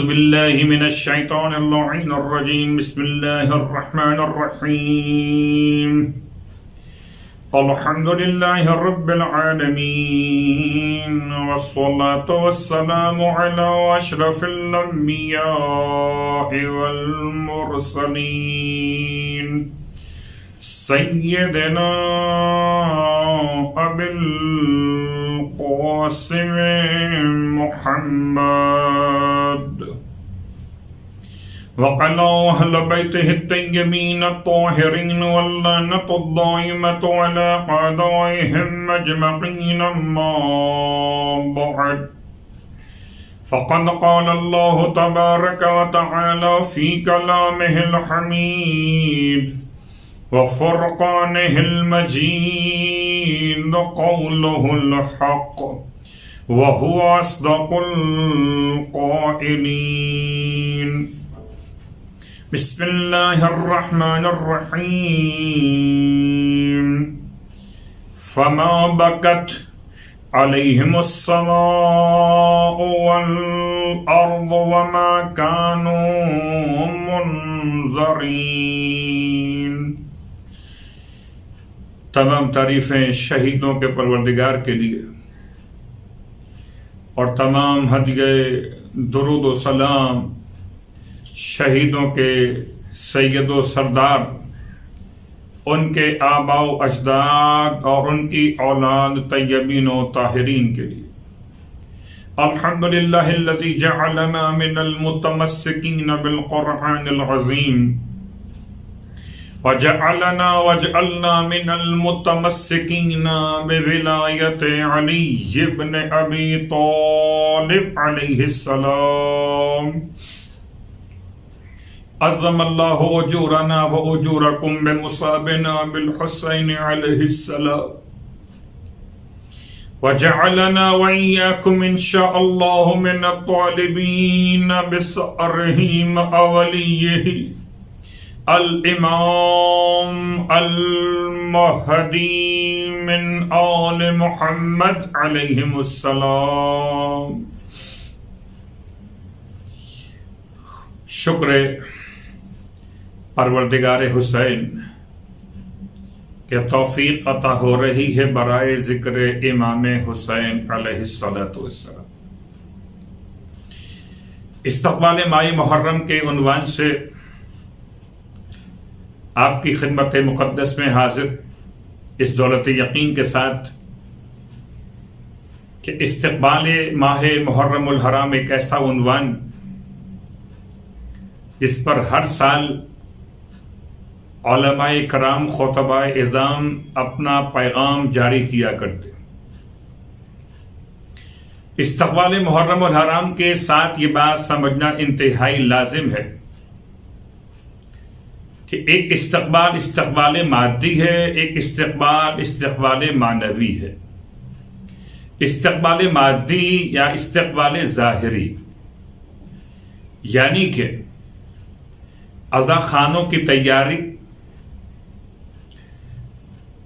بالله من الشيطان اللعين الرجيم. بسم الله الرحمن الرحيم. الحمد لله رب العالمين، والصلاة والسلام على أشرف الأنبياء والمرسلين سيدنا أبي القاسم محمد وعلى أهل بيته الطيبين الطاهرين واللعنة الدائمة على أعدائهم أجمعين. أما بعد، فقد قال الله تبارك وتعالى في كلامه الحميد وفرقانه المجيد قوله الحق وهو أصدق القائلين. بسم الله الرحمن الرحيم. فما بكت عليهم السماء والأرض وما كانوا منظرين. تمام تعریفیں شہیدوں کے پروردگار کے لیے اور تمام ہدیہ درود و سلام شہیدوں کے سید و سردار، ان کے آباء و اجداد اور ان کی اولاد طیبین و طاہرین کے لیے. الحمدللہ الذی جعلنا من المتمسکین بالقرآن العظیم وجعلنا من المتمسکین بولایت علی بن ابی طالب علیہ السلام. عظم اللہ اجورنا و اجورکم بمصابنا بالحسین علیہ السلام وجعلنا وإياكم إن شاء الله من الطالبين بثأرهم أوليه الإمام المهدي من آل محمد عليهم السلام. شکر پروردگار حسین کہ توفیق عطا ہو رہی ہے برائے ذکر امام حسین علیہ السلام. استقبال ماہ محرم کے عنوان سے آپ کی خدمت مقدس میں حاضر اس دولت یقین کے ساتھ کہ استقبال ماہ محرم الحرام ایک ایسا عنوان جس پر ہر سال علماء کرام خطباء اعظام اپنا پیغام جاری کیا کرتے. استقبال محرم الحرام کے ساتھ یہ بات سمجھنا انتہائی لازم ہے کہ ایک استقبال مادی ہے، ایک استقبال معنوی ہے. استقبال مادی یا استقبال ظاہری یعنی کہ عزا خانوں کی تیاری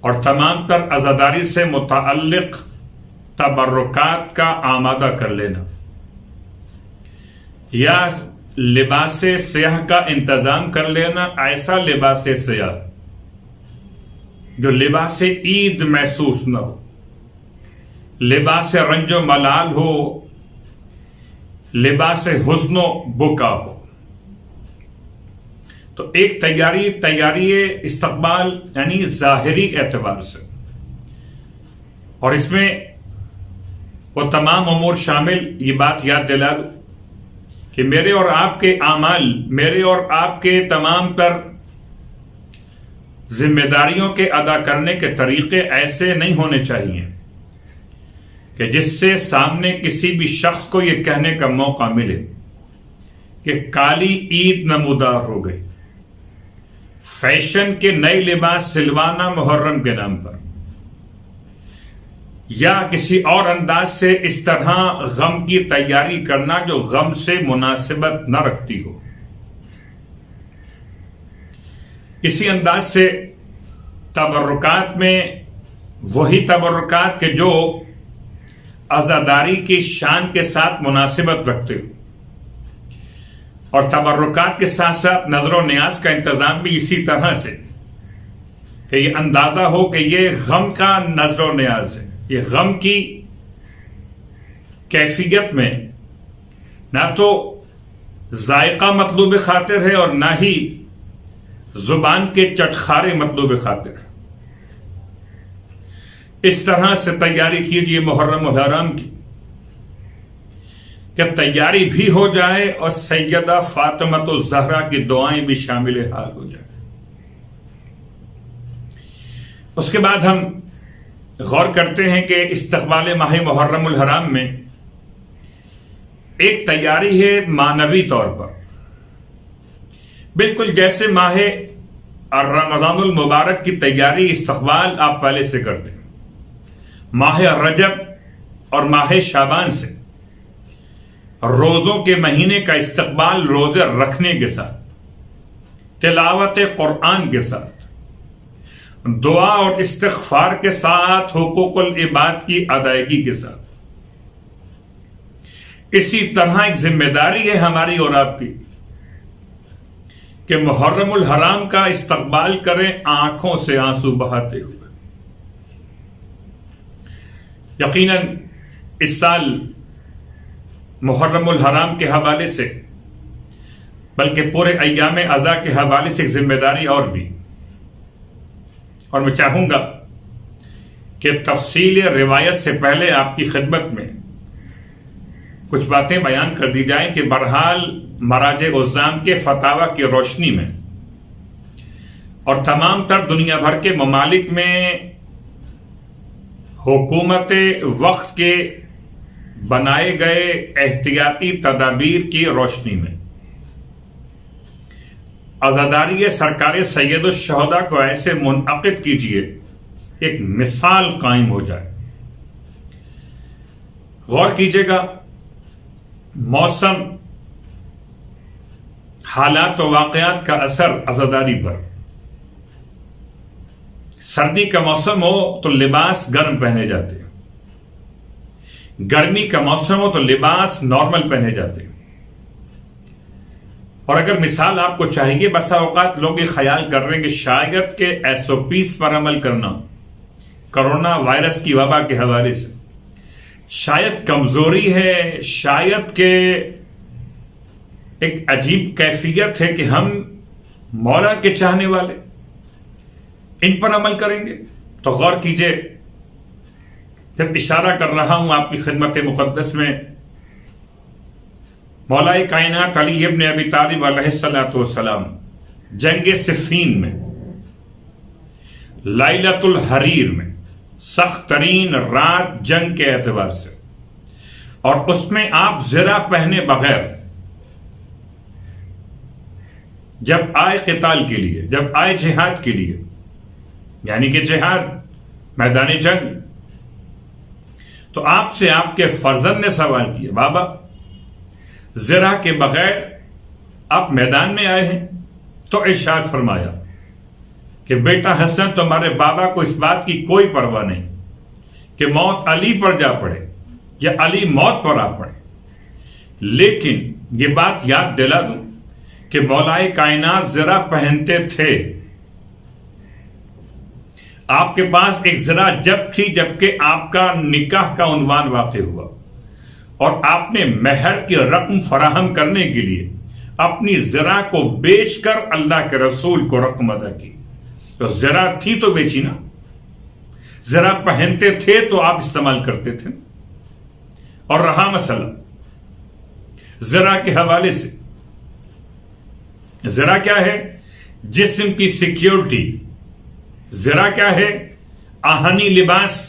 اور تمام تر عزاداری سے متعلق تبرکات کا آمادہ کر لینا، یا لباس سیاہ کا انتظام کر لینا، ایسا لباس سیاہ جو لباس عید محسوس نہ ہو، لباس رنج و ملال ہو، لباس حزن و بکا ہو. تو ایک تیاری استقبال یعنی ظاہری اعتبار سے، اور اس میں وہ تمام امور شامل. یہ بات یاد دلا دو کہ میرے اور آپ کے اعمال، میرے اور آپ کے تمام تر ذمہ داریوں کے ادا کرنے کے طریقے ایسے نہیں ہونے چاہیے کہ جس سے سامنے کسی بھی شخص کو یہ کہنے کا موقع ملے کہ کالی عید نمودار ہو گئی. فیشن کے نئے لباس سلوانا محرم کے نام پر، یا کسی اور انداز سے اس طرح غم کی تیاری کرنا جو غم سے مناسبت نہ رکھتی ہو. اسی انداز سے تبرکات میں وہی تبرکات کے جو عزاداری کی شان کے ساتھ مناسبت رکھتے ہو. اور تبرکات کے ساتھ ساتھ نظر و نیاز کا انتظام بھی اسی طرح سے کہ یہ اندازہ ہو کہ یہ غم کا نظر و نیاز ہے. یہ غم کی کیفیت میں نہ تو ذائقہ مطلوب خاطر ہے اور نہ ہی زبان کے چٹخارے مطلوب خاطر ہے. اس طرح سے تیاری کیجیے محرم الحرام کی کہ تیاری بھی ہو جائے اور سیدہ فاطمۃ الزہرا کی دعائیں بھی شامل حال ہو جائیں. اس کے بعد ہم غور کرتے ہیں کہ استقبال ماہ محرم الحرام میں ایک تیاری ہے معنوی طور پر، بالکل جیسے ماہ رمضان المبارک کی تیاری استقبال آپ پہلے سے کرتے ہیں. ماہ رجب اور ماہ شعبان سے روزوں کے مہینے کا استقبال روزے رکھنے کے ساتھ، تلاوت قرآن کے ساتھ، دعا اور استغفار کے ساتھ، حقوق العباد کی ادائیگی کے ساتھ. اسی طرح ایک ذمہ داری ہے ہماری اور آپ کی کہ محرم الحرام کا استقبال کریں آنکھوں سے آنسو بہاتے ہوئے. یقیناً اس سال محرم الحرام کے حوالے سے بلکہ پورے ایام عزا کے حوالے سے ایک ذمہ داری اور بھی، اور میں چاہوں گا کہ تفصیل روایت سے پہلے آپ کی خدمت میں کچھ باتیں بیان کر دی جائیں کہ بہرحال مراجع عظام کے فتاوی کی روشنی میں اور تمام تر دنیا بھر کے ممالک میں حکومت وقت کے بنائے گئے احتیاطی تدابیر کی روشنی میں عزاداری سرکار سید الشہداء کو ایسے منعقد کیجیے ایک مثال قائم ہو جائے. غور کیجیے گا، موسم، حالات و واقعات کا اثر عزاداری پر. سردی کا موسم ہو تو لباس گرم پہنے جاتے ہیں، گرمی کا موسم ہو تو لباس نارمل پہنے جاتے ہیں. اور اگر مثال آپ کو چاہیے، بسا اوقات لوگ یہ خیال کر رہے ہیں کہ شاید کہ SOPs پر عمل کرنا کرونا وائرس کی وبا کے حوالے سے شاید کمزوری ہے، شاید کہ ایک عجیب کیفیت ہے کہ ہم مولا کے چاہنے والے ان پر عمل کریں گے. تو غور کیجئے، جب اشارہ کر رہا ہوں آپ کی خدمت مقدس میں مولا کائنات علی ابن ابی طالب علیہ الصلوۃ والسلام جنگ صفین میں، لیلۃ الحریر میں، سخت ترین رات جنگ کے اعتبار سے، اور اس میں آپ زرہ پہنے بغیر جب آئے قتال کے لیے، جب آئے جہاد کے لیے، یعنی کہ جہاد میدان جنگ، تو آپ سے آپ کے فرزند نے سوال کیا، بابا زرہ کے بغیر آپ میدان میں آئے ہیں؟ تو ارشاد فرمایا کہ بیٹا حسن، تمہارے بابا کو اس بات کی کوئی پرواہ نہیں کہ موت علی پر جا پڑے یا علی موت پر آ پڑے، لیکن یہ بات یاد دلا دوں کہ مولائے کائنات زرہ پہنتے تھے. آپ کے پاس ایک زرہ جب تھی جبکہ آپ کا نکاح کا عنوان واقع ہوا اور آپ نے مہر کی رقم فراہم کرنے کے لیے اپنی زرہ کو بیچ کر اللہ کے رسول کو رقم ادا کی. تو زرہ تھی تو بیچی نا، زرہ پہنتے تھے تو آپ استعمال کرتے تھے. اور رہا مسئلہ زرہ کے حوالے سے، زرہ کیا ہے؟ جسم کی سیکیورٹی. زرہ کیا ہے؟ آہنی لباس.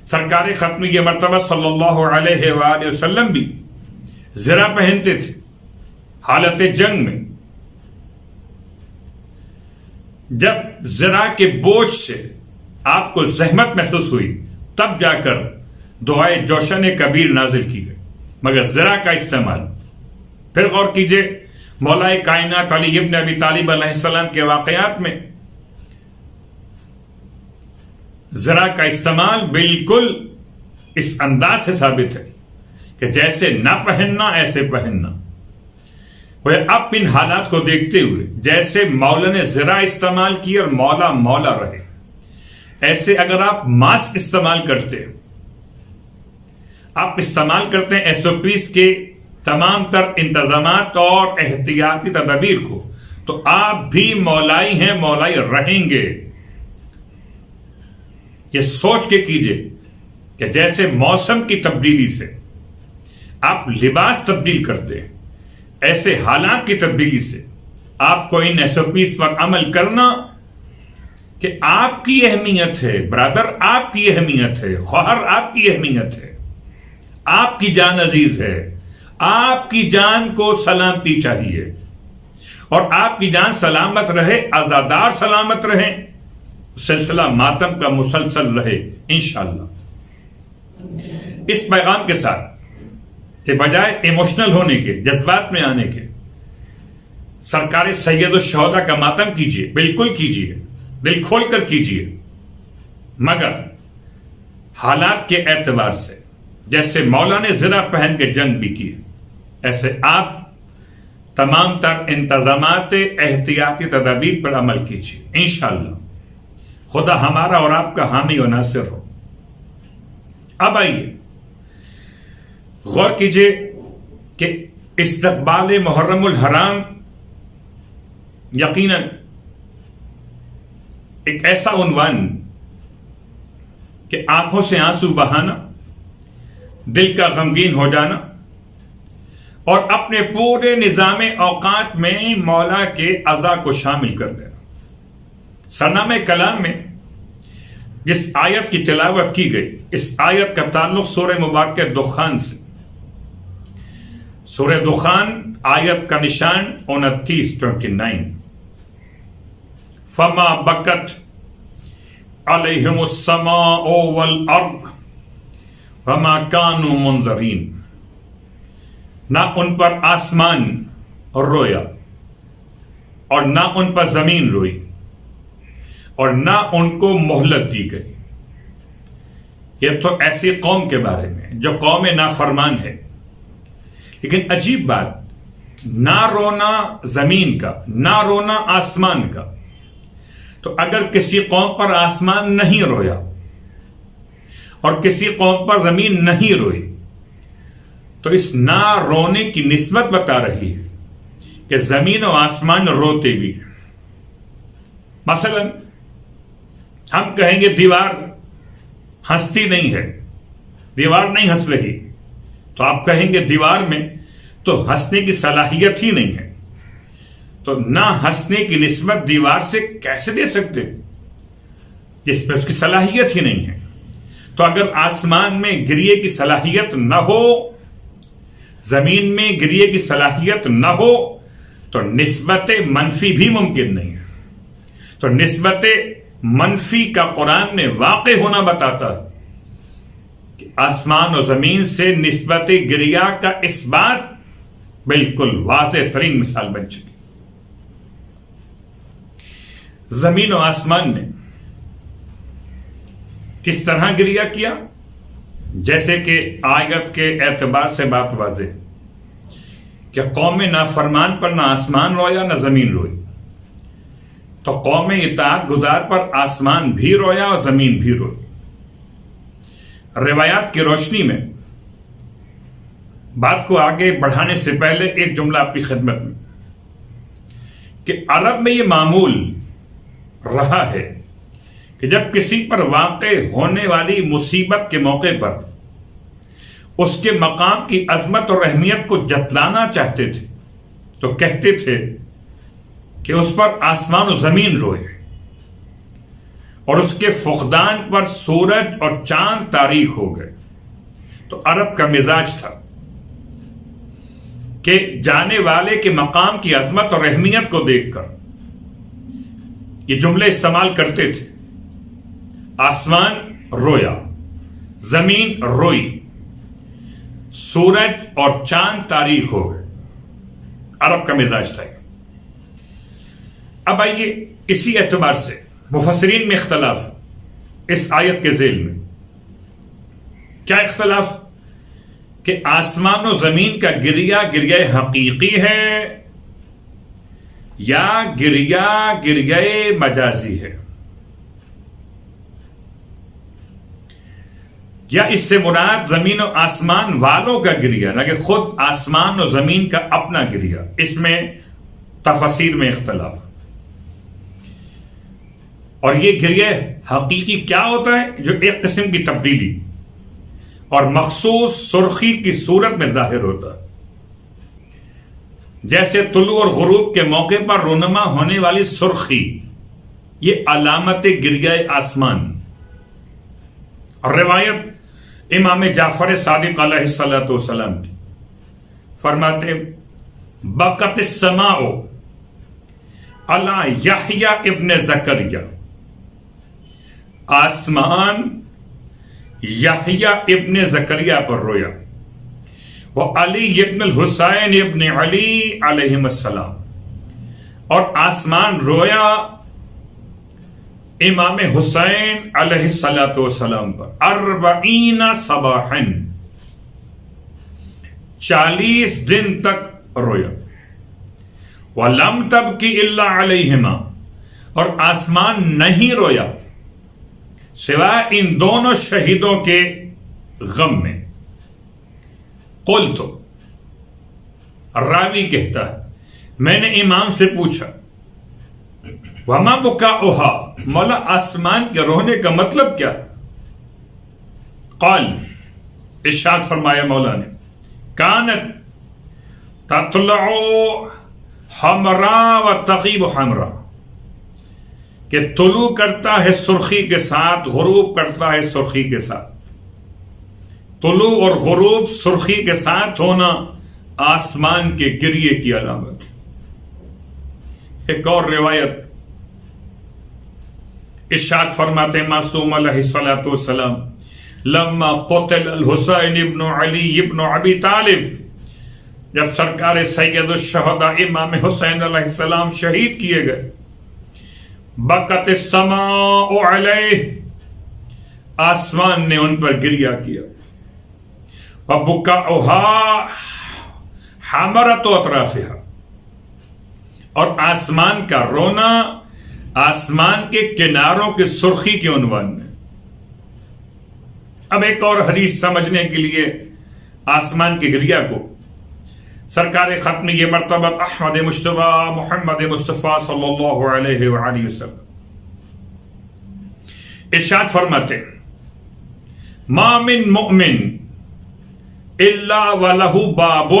سرکار ختمی مرتبہ صلی اللہ علیہ وآلہ وسلم بھی زرہ پہنتے تھے حالت جنگ میں. جب زرہ کے بوجھ سے آپ کو زحمت محسوس ہوئی تب جا کر دعائے جوشن کبیر نازل کی گئی، مگر زرہ کا استعمال. پھر غور کیجئے مولا کائنات علی ابن ابی طالب علیہ السلام کے واقعات میں زرہ کا استعمال بالکل اس انداز سے ثابت ہے کہ جیسے نہ پہننا ایسے پہننا. وہ اب ان حالات کو دیکھتے ہوئے جیسے مولا نے ذرا استعمال کی اور مولا مولا رہے، ایسے اگر آپ ماسک استعمال کرتے، آپ استعمال کرتے ہیں ایس او پیز کے تمام تر انتظامات اور احتیاطی تدابیر کو، تو آپ بھی مولائی ہیں، مولائی رہیں گے۔ یہ سوچ کے کیجئے کہ جیسے موسم کی تبدیلی سے آپ لباس تبدیل کرتے ہیں، ایسے حالات کی تبدیلی سے آپ کو ان ایس او پیز پر عمل کرنا کہ آپ کی اہمیت ہے، برادر آپ کی اہمیت ہے، خواہر آپ کی اہمیت ہے، آپ کی جان عزیز ہے، آپ کی جان کو سلامتی چاہیے، اور آپ کی جان سلامت رہے، عزادار سلامت رہیں، سلسلہ ماتم کا مسلسل رہے انشاءاللہ۔ اس پیغام کے ساتھ کہ بجائے ایموشنل ہونے کے، جذبات میں آنے کے، سرکار سید الشہداء کا ماتم کیجئے، بالکل کیجئے، دل کھول کر کیجئے، مگر حالات کے اعتبار سے جیسے مولا نے زرہ پہن کے جنگ بھی کی، ایسے آپ تمام تر انتظامات احتیاطی تدابیر پر عمل کیجئے انشاءاللہ۔ خدا ہمارا اور آپ کا حامی و ناصر ہو۔ اب آئیے غور کیجئے کہ استقبال محرم الحرام یقیناً ایک ایسا عنوان کہ آنکھوں سے آنسو بہانا، دل کا غمگین ہو جانا، اور اپنے پورے نظام اوقات میں مولا کے عزا کو شامل کر دینا۔ سرنامہ کلام میں جس آیت کی تلاوت کی گئی، اس آیت کا تعلق سورہ مبارکہ دخان سے۔ سورہ دخان آیت کا نشان 29 فما بکت علیہم السماء والارض وما كانوا منظرین، نہ ان پر آسمان رویا اور نہ ان پر زمین روئی اور نہ ان کو مہلت دی گئی۔ یہ تو ایسی قوم کے بارے میں جو قوم نافرمان ہے، لیکن عجیب بات، نہ رونا زمین کا، نہ رونا آسمان کا۔ تو اگر کسی قوم پر آسمان نہیں رویا اور کسی قوم پر زمین نہیں روئی، تو اس نہ رونے کی نسبت بتا رہی ہے کہ زمین و آسمان روتے بھی ہیں۔ مثلا ہم کہیں گے دیوار ہنستی نہیں ہے، دیوار نہیں ہنس رہی، تو آپ کہیں گے دیوار میں تو ہنسنے کی صلاحیت ہی نہیں ہے، تو نہ ہنسنے کی نسبت دیوار سے کیسے دے سکتے جس پہ اس کی صلاحیت ہی نہیں ہے؟ تو اگر آسمان میں گریے کی صلاحیت نہ ہو، زمین میں گریے کی صلاحیت نہ ہو، تو نسبت منفی بھی ممکن نہیں ہے۔ تو نسبت منفی کا قرآن میں واقع ہونا بتاتا ہے کہ آسمان و زمین سے نسبت گریا کا اس بات بالکل واضح ترین مثال بن چکی۔ زمین و آسمان نے کس طرح گریا کیا؟ جیسے کہ آیت کے اعتبار سے بات واضح کہ قوم نافرمان پر نہ آسمان رویا نہ زمین روئی، تو قوم اطاعت گزار پر آسمان بھی رویا اور زمین بھی روئی۔ روایات کی روشنی میں بات کو آگے بڑھانے سے پہلے ایک جملہ آپ کی خدمت میں کہ عرب میں یہ معمول رہا ہے کہ جب کسی پر واقع ہونے والی مصیبت کے موقع پر اس کے مقام کی عظمت اور اہمیت کو جتلانا چاہتے تھے تو کہتے تھے کہ اس پر آسمان و زمین روئے، اور اس کے فقدان پر سورج اور چاند تاریک ہو گئے۔ تو عرب کا مزاج تھا کہ جانے والے کے مقام کی عظمت اور اہمیت کو دیکھ کر یہ جملے استعمال کرتے تھے، آسمان رویا، زمین روئی، سورج اور چاند تاریک ہو گئے۔ عرب کا مزاج تھا۔ اب آئیے اسی اعتبار سے مفسرین میں اختلاف، اس آیت کے ذیل میں کیا اختلاف کہ آسمان و زمین کا گریہ حقیقی ہے یا گریہ مجازی ہے، یا اس سے مراد زمین و آسمان والوں کا گریہ، نہ کہ خود آسمان و زمین کا اپنا گریہ. اس میں تفسیر میں اختلاف. اور یہ گریہ حقیقی کیا ہوتا ہے؟ جو ایک قسم کی تبدیلی اور مخصوص سرخی کی صورت میں ظاہر ہوتا ہے، جیسے طلوع اور غروب کے موقع پر رونما ہونے والی سرخی، یہ علامت گریہ آسمان. اور روایت امام جعفر صادق علیہ الصلوۃ والسلام کی، فرماتے بکت السماء علی یحییٰ ابن زکریا، آسمان یحییٰ ابن زکریا پر رویا، وہ علی ابن الحسین ابن علی علیہ السلام، اور آسمان رویا امام حسین علیہ الصلوۃ والسلام پر 40 صباحا، 40 دن تک رویا. وَلَمْ تَبْكِ إِلَّا عَلَيْهِمَا، اور آسمان نہیں رویا سوائے ان دونوں شہیدوں کے غم میں. قلت، راوی کہتا ہے میں نے امام سے پوچھا وما بکاؤہا، مولا آسمان کے رونے کا مطلب کیا؟ قال، ارشاد فرمایا مولا نے، کانت تطلع حمراء و تغیب حمراء، کہ طلوع کرتا ہے سرخی کے ساتھ، غروب کرتا ہے سرخی کے ساتھ. طلوع اور غروب سرخی کے ساتھ ہونا آسمان کے گریے کی علامت. ایک اور روایت ارشاد فرماتے معصوم علیہ الصلوۃ والسلام، لما قتل الحسین ابن علی ابن ابی طالب، جب سرکار سید الشہداء امام حسین علیہ السلام شہید کیے گئے، بکت السماء علیہ، آسمان نے ان پر گریہ کیا. وبکاؤہا حمرۃ اطرافہا، اور آسمان کا رونا آسمان کے کناروں کے سرخی کے عنوان میں. اب ایک اور حدیث سمجھنے کے لیے آسمان کے گریہ کو سرکار ختم یہ مرتبہ احمد مجتبی محمد مصطفیٰ صلی اللہ علیہ وآلہ وسلم ارشاد فرماتے، ما من مؤمن الا وله باب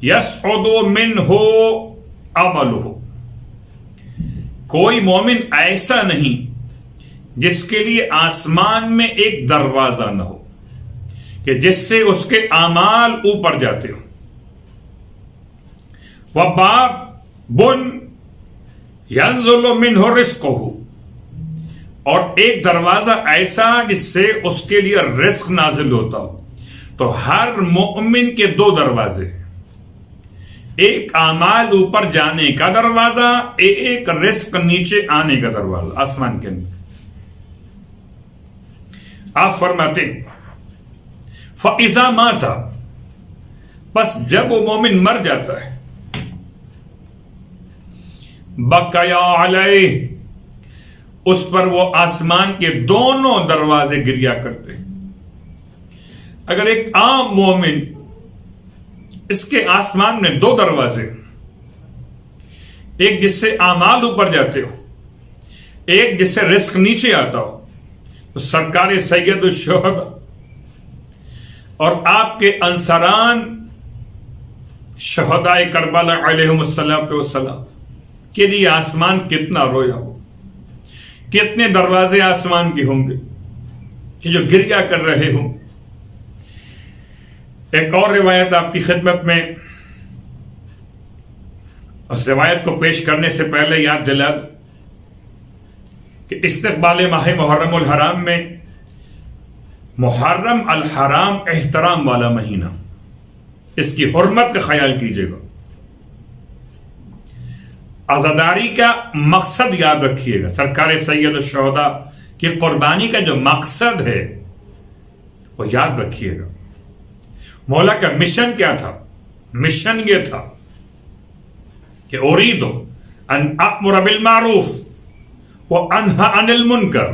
يصعد منه عمله، کوئی مومن ایسا نہیں جس کے لیے آسمان میں ایک دروازہ نہ ہو کہ جس سے اس کے اعمال اوپر جاتے ہوں. وَبَابٌ يَنزُلُ مِنْهُ رِزْقُهُ، اور ایک دروازہ ایسا جس سے اس کے لیے رزق نازل ہوتا ہو. تو ہر مومن کے دو دروازے، ایک اعمال اوپر جانے کا دروازہ، ایک رزق نیچے آنے کا دروازہ آسمان کے اندر. آپ فرماتے فَإِذَا مَاتَ، بس جب وہ مومن مر جاتا ہے، بَقَيَا عَلَيْهِ، اس پر وہ آسمان کے دونوں دروازے گریہ کرتے ہیں. اگر ایک عام مومن، اس کے آسمان میں دو دروازے، ایک جس سے اعمال اوپر جاتے ہو، ایک جس سے رزق نیچے آتا ہو، تو سرکار سید الشہداء اور آپ کے انصاران شہداء کربلا علیہم السلام کے لیے آسمان کتنا رویا ہو، کتنے دروازے آسمان کے ہوں گے کہ جو گریہ کر رہے ہوں. ایک اور روایت آپ کی خدمت میں، اس روایت کو پیش کرنے سے پہلے یاد دلا کہ استقبال ماہ محرم الحرام میں، محرم الحرام احترام والا مہینہ، اس کی حرمت کا خیال کیجیے گا. عزاداری کا مقصد یاد رکھیے گا. سرکار سید الشہداء کی قربانی کا جو مقصد ہے وہ یاد رکھیے گا. مولا کا مشن کیا تھا؟ مشن یہ تھا کہ اریدو ان امر بالمعروف وانہی عن المنکر،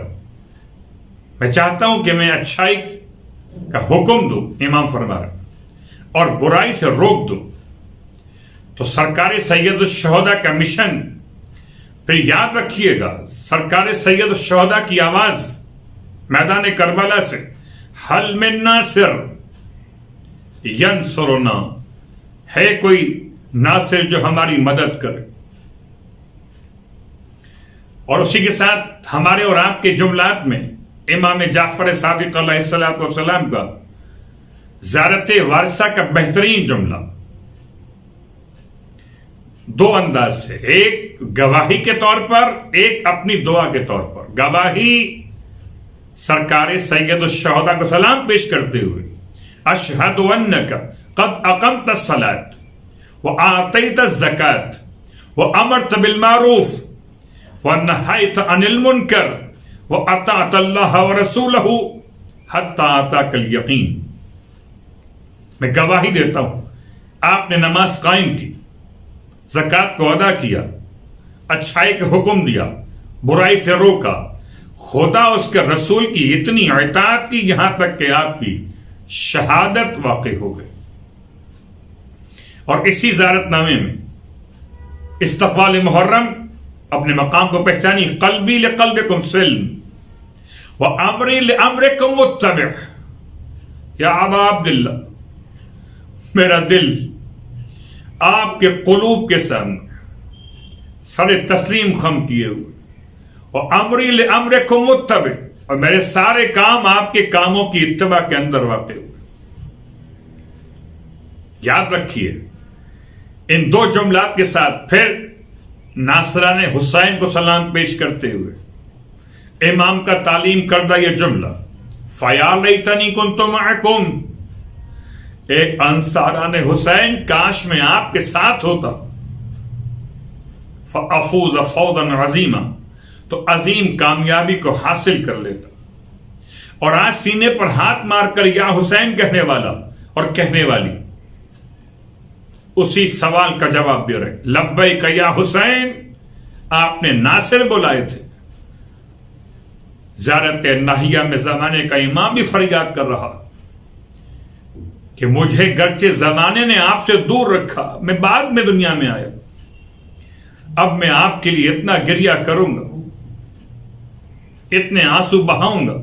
میں چاہتا ہوں کہ میں اچھائی کا حکم دوں، امام فرما رہا، اور برائی سے روک دوں۔ تو سرکار سید الشہداء کا مشن، پھر یاد رکھیے گا سرکار سید الشہداء کی آواز میدان کربلا سے، حل من ناصر ینصرنا، ہے کوئی ناصر جو ہماری مدد کرے؟ اور اسی کے ساتھ ہمارے اور آپ کے جملات میں امام جعفر صادق علیہ السلام کا زیارت وارثہ کا بہترین جملہ دو انداز سے، ایک گواہی کے طور پر، ایک اپنی دعا کے طور پر۔ گواہی سرکار سید الشہداء کو سلام پیش کرتے ہوئے، اشہد انک قد اقمت الصلاۃ وآتیت الزکاۃ وامرت بالمعروف ونہیت عن المنکر واطعت اللہ ورسولہ حتی اتاک الیقین۔ میں گواہی دیتا ہوں آپ نے نماز قائم کی، زکوٰۃ کو ادا کیا، اچھائی کا حکم دیا، برائی سے روکا، خدا اس کے رسول کی اتنی اطاعت کی یہاں تک کہ آپ کی شہادت واقع ہو گئی۔ اور اسی زیارت نامے میں استقبال محرم اپنے مقام کو پہچانی، قلبی لقلبکم سلم وامری لامرکم متبع۔ یا ابا عبداللہ، میرا دل آپ کے قلوب کے سامنے سر تسلیم خم کیے ہوئے، اور امری لامرکم متبع، اور میرے سارے کام آپ کے کاموں کی اتباع کے اندر واقع ہوئے۔ یاد رکھیے ان دو جملات کے ساتھ پھر ناصران حسین کو سلام پیش کرتے ہوئے امام کا تعلیم کردہ یہ جملہ، فَيَا لَيْتَنِي كُنْتُ مَعَكُمْ، ایک انصاران حسین کاش میں آپ کے ساتھ ہوتا، فَأَفُوزَ فَوْزًا عَظِيمًا، تو عظیم کامیابی کو حاصل کر لیتا۔ اور آج سینے پر ہاتھ مار کر یا حسین کہنے والا اور کہنے والی اسی سوال کا جواب دے رہے، لبیک یا حسین، آپ نے ناصر بلائے تھے۔ زیارت ناہیہ میں زمانے کا امام بھی فریاد کر رہا کہ مجھے گرچہ زمانے نے آپ سے دور رکھا، میں بعد میں دنیا میں آیا، اب میں آپ کے لیے اتنا گریہ کروں گا، اتنے آنسو بہاؤں گا،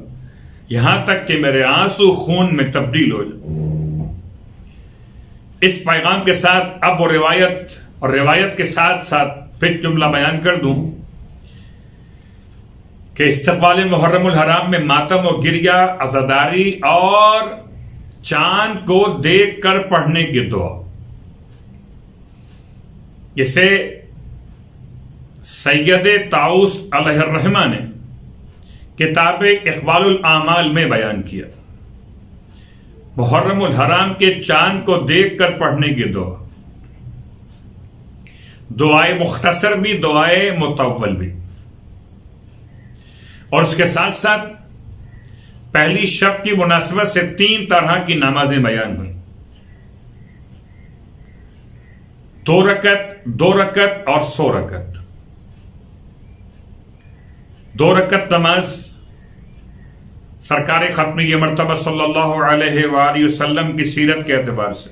یہاں تک کہ میرے آنسو خون میں تبدیل ہو جائے۔ اس پیغام کے ساتھ اب وہ روایت کے ساتھ ساتھ پھر جملہ بیان کر دوں کہ استقبال محرم الحرام میں ماتم و گریہ، عزاداری اور چاند کو دیکھ کر پڑھنے کی دعا، اسے سید طاؤس علیہ الرحمہ نے کتاب اقبال الاعمال میں بیان کیا۔ محرم الحرام کے چاند کو دیکھ کر پڑھنے کی دعا، دعائے مختصر بھی، دعائے مطول بھی، اور اس کے ساتھ ساتھ پہلی شب کی مناسبت سے 3 طرح کی نمازیں بیان ہوئی، 2 رکعت، 2 رکعت اور 100 رکعت۔ 2 رکعت نماز سرکار ختمی یہ مرتبہ صلی اللہ علیہ وآلہ وسلم کی سیرت کے اعتبار سے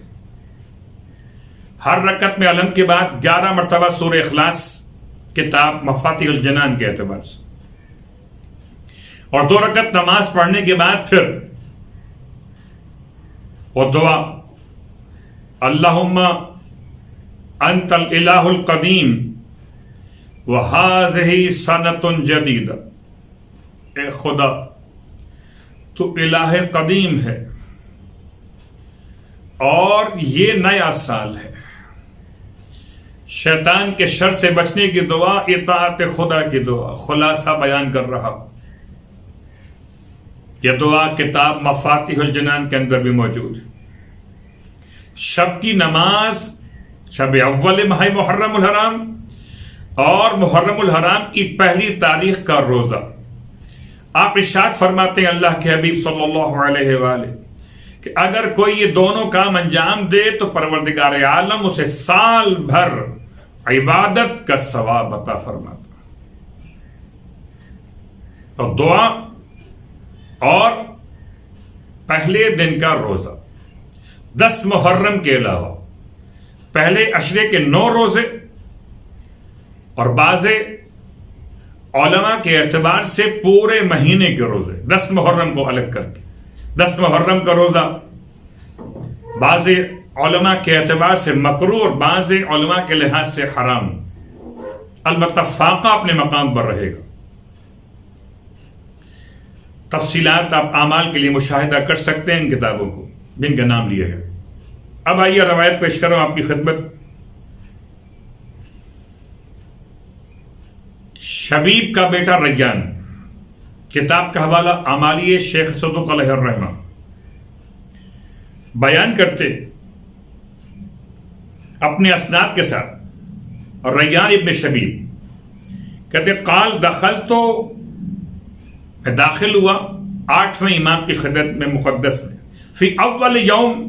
ہر رکعت میں علم کے بعد 11 مرتبہ سورہ اخلاص کتاب مفاتیح الجنان کے اعتبار سے، اور 2 رکعت نماز پڑھنے کے بعد پھر وہ دعا، اللہم انت الالہ القدیم وہذہ سنۃ جدیدہ، اے خدا تو الہ قدیم ہے اور یہ نیا سال ہے۔ شیطان کے شر سے بچنے کی دعا، اطاعت خدا کی دعا، خلاصہ بیان کر رہا ہوں۔ یہ دعا کتاب مفاتیح الجنان کے اندر بھی موجود ہے۔ شب کی نماز، شب اول ماہ محرم الحرام اور محرم الحرام کی پہلی تاریخ کا روزہ، آپ ارشاد فرماتے ہیں اللہ کے حبیب صلی اللہ علیہ وآلہ کہ اگر کوئی یہ دونوں کام انجام دے تو پروردگار عالم اسے سال بھر عبادت کا ثواب عطا فرماتا ہے۔ تو دعا اور پہلے دن کا روزہ، 10 محرم کے علاوہ پہلے عشرے کے 9 روزے، اور بعض علماء کے اعتبار سے پورے مہینے کے روزے، 10 محرم کو الگ کر کے 10 محرم کا روزہ بعض علماء کے اعتبار سے مکروہ اور بعض علماء کے لحاظ سے حرام، البتہ فاقہ اپنے مقام پر رہے گا۔ تفصیلات آپ اعمال کے لیے مشاہدہ کر سکتے ہیں ان کتابوں کو جن کا نام لیا ہے۔ اب آئیے روایت پیش کروں آپ کی خدمت۔ شبیب کا بیٹا ریان، کتاب کا حوالہ اعمالی شیخ صدوق علیہ الرحمہ، بیان کرتے اپنے اسناد کے ساتھ، اور ریان ابن شبیب کہتے قال دخل، تو میں داخل ہوا 8ویں امام کی خدمت میں مقدس میں، فی اول یوم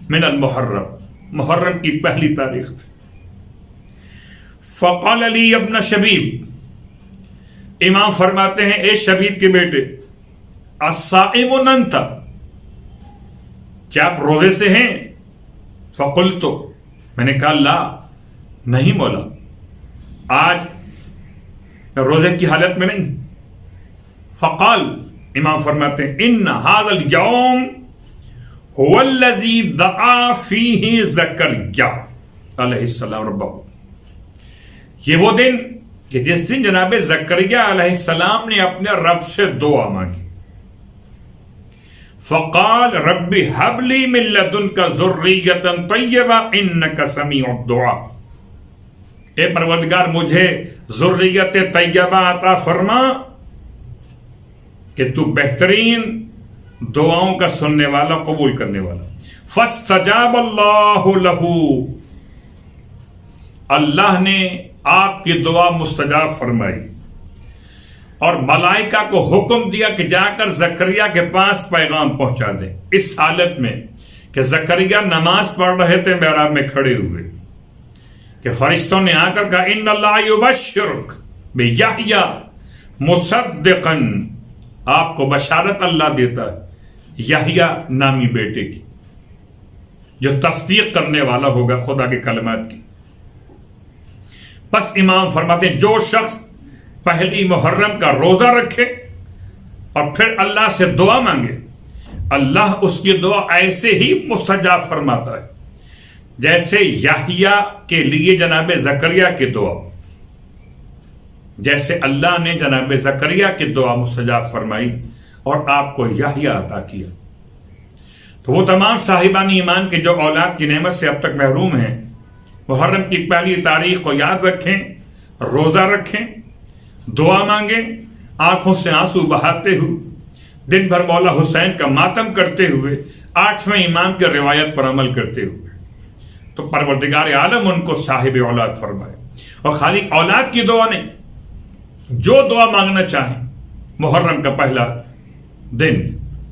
من المحرم، محرم کی پہلی تاریخ تھی۔ فقال لی ابن شبیب، امام فرماتے ہیں اے شبیب کے بیٹے، الصائم انت، کیا آپ روزے سے ہیں؟ فقلت، میں نے کہا لا، نہیں مولا، آج میں روزے کی حالت میں نہیں۔ فقال، امام فرماتے ہیں ان هذا اليوم هو الذي دعا فيه زکریا علیہ السلام ربہ، یہ وہ دن کہ جس دن جناب زکریا علیہ السلام نے اپنے رب سے دعا مانگی۔ فقال رب هب لي من لدنك ذرية طیبہ انك سمیع الدعاء، اے پروردگار مجھے ذریت طیبہ عطا فرما کہ تو بہترین دعاؤں کا سننے والا، قبول کرنے والا۔ فاستجاب اللہ لہ، اللہ نے آپ کی دعا مستجاب فرمائی، اور ملائکہ کو حکم دیا کہ جا کر زکریا کے پاس پیغام پہنچا دیں، اس حالت میں کہ زکریا نماز پڑھ رہے تھے محراب میں کھڑے ہوئے، کہ فرشتوں نے آ کر کہا ان اللہ یبشرک بیحییٰ مصدقا، آپ کو بشارت اللہ دیتا ہے یحییٰ نامی بیٹے کی، جو تصدیق کرنے والا ہوگا خدا کے کلمات کی۔ پس امام فرماتے ہیں جو شخص پہلی محرم کا روزہ رکھے اور پھر اللہ سے دعا مانگے، اللہ اس کی دعا ایسے ہی مستجاب فرماتا ہے جیسے یحییٰ کے لیے جناب زکریا کی دعا، جیسے اللہ نے جناب زکریا کی دعا مستجاب فرمائی اور آپ کو یحییٰ عطا کیا۔ تو وہ تمام صاحبان ایمان کے جو اولاد کی نعمت سے اب تک محروم ہیں، محرم کی پہلی تاریخ کو یاد رکھیں، روزہ رکھیں، دعا مانگیں، آنکھوں سے آنسو بہاتے ہوئے، دن بھر مولا حسین کا ماتم کرتے ہوئے، 8ویں امام کی روایت پر عمل کرتے ہوئے، تو پروردگار عالم ان کو صاحب اولاد فرمائے۔ اور خالی اولاد کی دعا نہیں، جو دعا مانگنا چاہیں، محرم کا پہلا دن،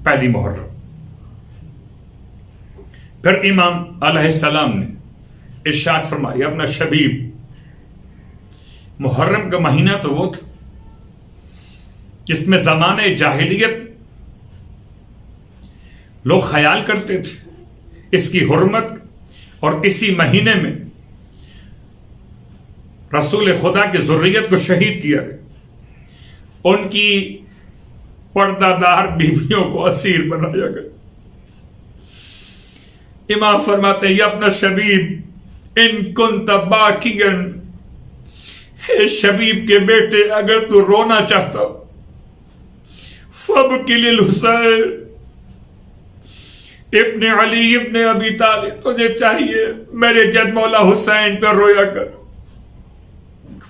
پہلی محرم۔ پھر امام علیہ السلام نے ارشاد فرمایا اپنا شبیب، محرم کا مہینہ تو وہ تھا جس میں زمانہ جاہلیت لوگ خیال کرتے تھے اس کی حرمت، اور اسی مہینے میں رسول خدا کی ذریت کو شہید کیا گیا، ان کی پردہ دار بیویوں کو اسیر بنایا گیا۔ امام فرماتے ہیں یا اپنا شبیب ان کنت باکیا، اے شبیب کے بیٹے اگر تو رونا چاہتا فابکی للحسین ابن علی ابن ابی طالب، تجھے چاہیے میرے جد مولا حسین پر رویا کر،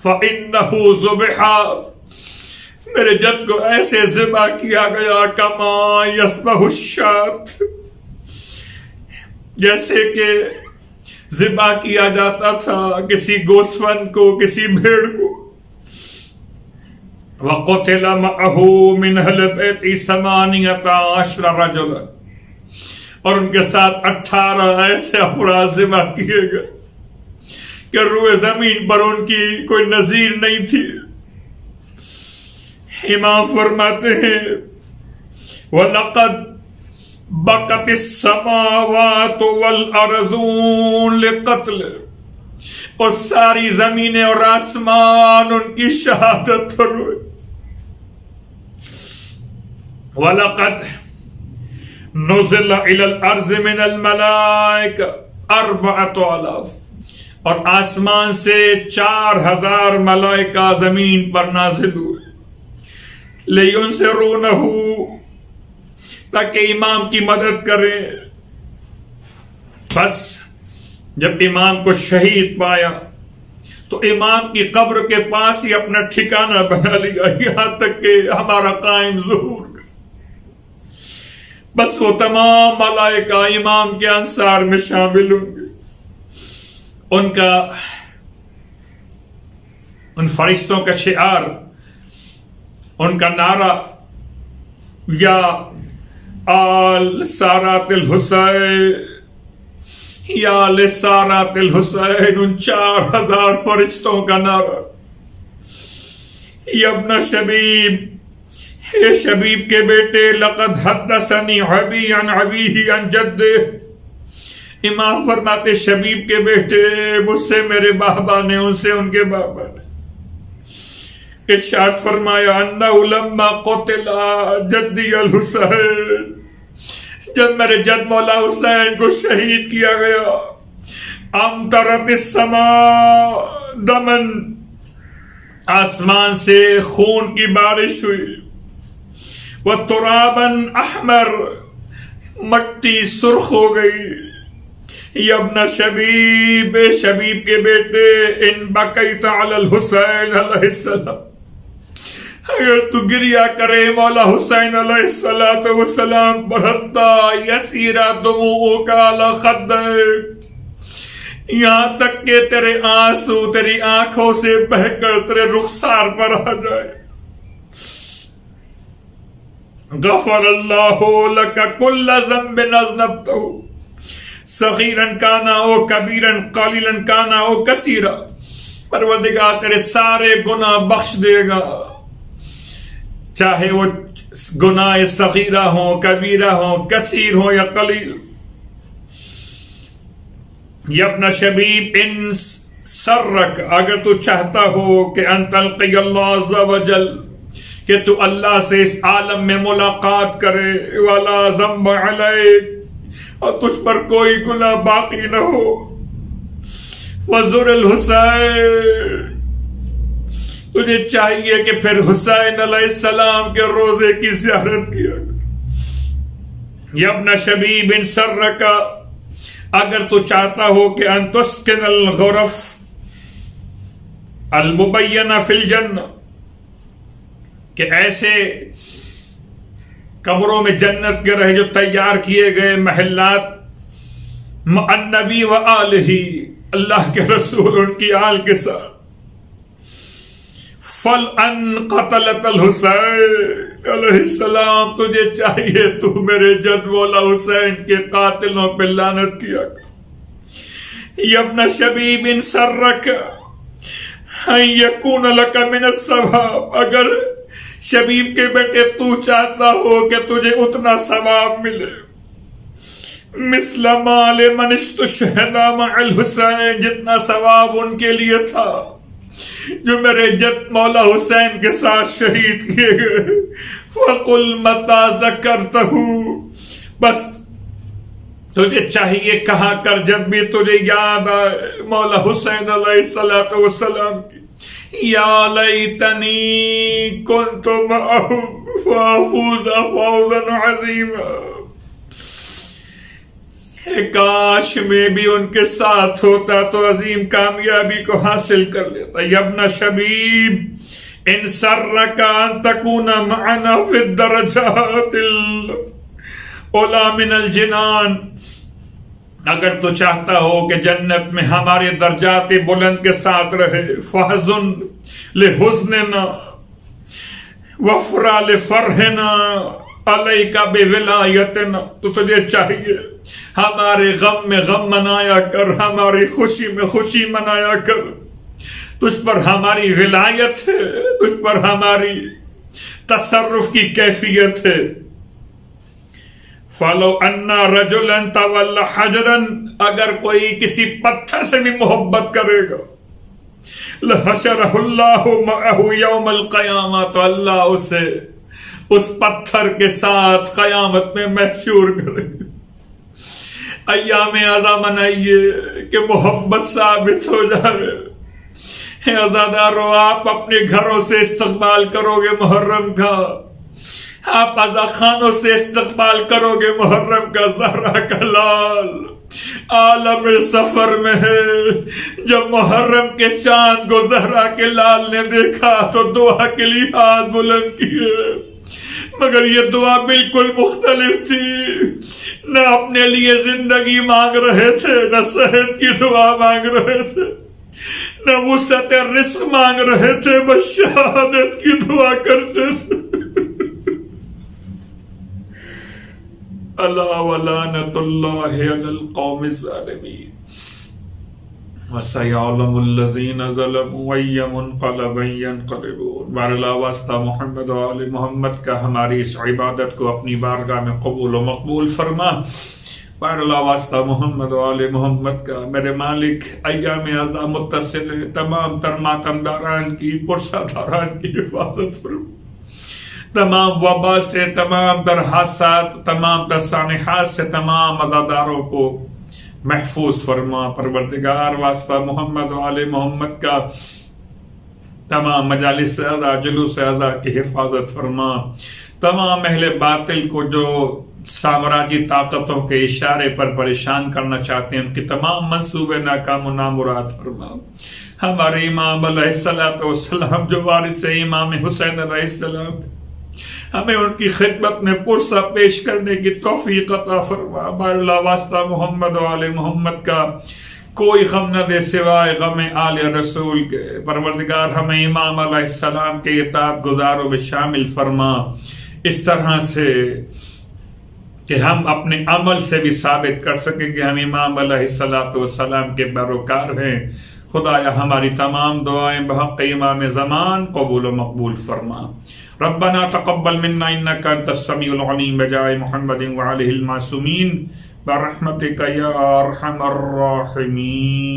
فإنہ ذبحا، میرے جد کو ایسے ذبح کیا گیا کما یذبح الشاۃ، جیسے کہ ذبح کیا جاتا تھا کسی گوسفند کو، کسی بھیڑ کو۔ وقتل معه من اہل بیت 18 رجلا، اور ان کے ساتھ 18 ایسے افراد ذبح کیے گئے کہ روئے زمین پر ان کی کوئی نظیر نہیں تھی. امام فرماتے ہیں وَلَقَدْ بَكَتِ السَّمَاوَاتُ وَالْأَرْضُ لِقَتْلِ، اور ساری زمینیں اور آسمان ان کی شہادت پر ہوئے. وَلَقَدْ نُزِلَ إِلَى الْأَرْضِ مِنَ الْمَلَائِكَةِ 4,000، اور آسمان سے 4,000 ملائکہ زمین پر نازل ہوئے. لِيُنْصِرُونَهُ، تاکہ امام کی مدد کرے. بس جب امام کو شہید پایا تو امام کی قبر کے پاس ہی اپنا ٹھکانہ بنا لیا، یہاں تک کہ ہمارا قائم ظہور. بس وہ تمام ملائکہ امام کے انصار میں شامل ہوں گے. ان فرشتوں کا شعار، ان کا نعرہ، یا آل سارات الحسین، یا آل سارات الحسین، ان 4,000 فرشتوں کا نعرہ. یا ابن شبیب، اے شبیب کے بیٹے، لقد حدثنی ابی عن ابیہ عن جدہ. امام فرماتے شبیب کے بیٹے، مجھ سے میرے بابا نے، ان سے ان کے بابا نے. ارشاد فرمایا انہ لما قتل جدی الحسین، جب میرے جد مولا حسین کو شہید کیا گیا، امطرت السماء دمن، آسمان سے خون کی بارش ہوئی. وَتُرَابًا احمر، مٹی سرخ ہو گئی. یا ابن شبیب، شبیب کے بیٹے، ان بقیت علی الحسین علیہ السلام، اگر تو گریا کرے مولا حسین علیہ السلام پر، حتی یسیر دموعک علی خدک، یہاں تک کہ تیرے آنسو تیری آنکھوں سے بہہ کر تیرے رخسار پر آ جائے. غفر اللہ لک کل ذنب اذنبتہ صغیرا کان او کبیرا قلیلا کان او کثیرا، پروردگار تیرے سارے گناہ بخش دے گا، چاہے وہ گناہ صغیرہ ہوں، کبیرہ ہوں، کثیر ہوں یا قلیل. یا ابن شبیب ان سرک، اگر تو چاہتا ہو کہ ان تلقی اللہ عز وجل، کہ تو اللہ سے اس عالم میں ملاقات کرے، ولا ذنب علیک، اور تجھ پر کوئی گناہ باقی نہ ہو، وزر الحسین، تجھے چاہیے کہ پھر حسین علیہ السلام کے روزے کی زیارت کیا. یا ابن شبیب ان سرک، اگر تو چاہتا ہو کہ ان تسکن الغرف المبینہ فی الجنہ، کہ ایسے قبروں میں جنت کے رہے جو تیار کیے گئے محلات، النبی و آلہ، اللہ کے رسول ان کی آل کے ساتھ. فل ان قتلت الحسین علیہ السلام، تجھے چاہیے تو میرے جد مولا حسین کے قاتلوں پہ لعنت کیا. یا ابن شبیب ان سرک ان یکون لک من الثواب، اگر شبیب کے بیٹے تو چاہتا ہو کہ تجھے اتنا ثواب ملے، مثل مال من استشہد مع الحسین، جتنا ثواب ان کے لیے تھا جو میرے جد مولا حسین کے ساتھ شہید کیے گئے. وَقُلْ مَتَى ذَكَرْتَهُ، بس تجھے چاہیے کہا کر جب بھی تجھے یاد آئے مولا حسین علیہ السلام کی، یا لیتنی کنت معہم فافوز فوزا عظیما، کاش میں بھی ان کے ساتھ ہوتا تو عظیم کامیابی کو حاصل کر لیتا. یا ابن شبیب ان سرک ان تکون معنا فی الدرجات العلی من الجنان، اگر تو چاہتا ہو کہ جنت میں ہمارے درجات بلند کے ساتھ رہے، فحزن لحزننا وفرح لفرحنا، علیکا بولایتنا، تو تجھے چاہیے ہمارے غم میں غم منایا کر، ہماری خوشی میں خوشی منایا کر، تجھ پر ہماری ولایت ہے، تجھ پر ہماری تصرف کی کیفیت ہے۔ فَلَوْ أَنَّ رَجُلًا تَوَلَّ حَجْرًا، اگر کوئی کسی پتھر سے بھی محبت کرے گا، لَحَشَرَهُ اللَّهُ مَعَهُ يَوْمَ الْقِيَامَةِ، تو اللہ اسے اس پتھر کے ساتھ قیامت میں محشور کرے گا۔ ایام اعزا منائیے کہ محبت ثابت ہو جائے۔ عزادارو، آپ اپنے گھروں سے استقبال کرو گے محرم کا، آپ عزا خانوں سے استقبال کرو گے محرم کا۔ زہرا کا لال عالم سفر میں ہے، جب محرم کے چاند کو زہرا کے لال نے دیکھا تو دعا کے لیے ہاتھ بلند کیے، مگر یہ دعا بالکل مختلف تھی۔ نہ اپنے لیے زندگی مانگ رہے تھے، نہ صحت کی دعا مانگ رہے تھے، نہ وسعت رزق مانگ رہے تھے، بس شہادت کی دعا کرتے تھے۔ اللہ ولعنۃ اللہ علی القوم الظالمین، وسيعلم الذين ظلموا أي منقلب ينقلبون۔ باراللہ واسطہ محمد و آل محمد کا ہماری اس عبادت کو اپنی بارگاہ میں قبول و مقبول فرما۔ باراللہ واسطہ محمد و آل محمد کا میرے مالک ایام اعزا متصل تمام تر ماتم داران کی، پرسہ داران کی حفاظت فرما، تمام وبا سے، تمام در حادثات، تمام در سانحات سے تمام عزاداروں کو محفوظ فرما۔ پروردگار واسطہ محمد و آل محمد کا تمام مجالس اعزا، جلوس اعزا کی حفاظت فرما۔ تمام اہل باطل کو جو سامراجی طاقتوں کے اشارے پر پریشان کرنا چاہتے ہیں، ان کی تمام منصوبے ناکام و نامراد فرما۔ ہمارے امام علیہ الصلوۃ والسلام جو وارث امام حسین علیہ السلام، ہمیں ان کی خدمت میں پرسہ پیش کرنے کی توفیق عطا فرما۔ باراللہ واسطہ محمد و آل محمد کا کوئی غم نہ دے سوائے غم آل رسول کے۔ پروردگار ہمیں امام علیہ السلام کے اطاعت گزاروں میں شامل فرما، اس طرح سے کہ ہم اپنے عمل سے بھی ثابت کر سکیں کہ ہم امام علیہ السلام کے پیروکار ہیں۔ خدایا ہماری تمام دعائیں بحق امام زمان قبول و مقبول فرما۔ ربنا تقبل منا انك انت السميع العليم بجاه محمد وعليه المعصومين برحمتك يا ارحم الراحمين۔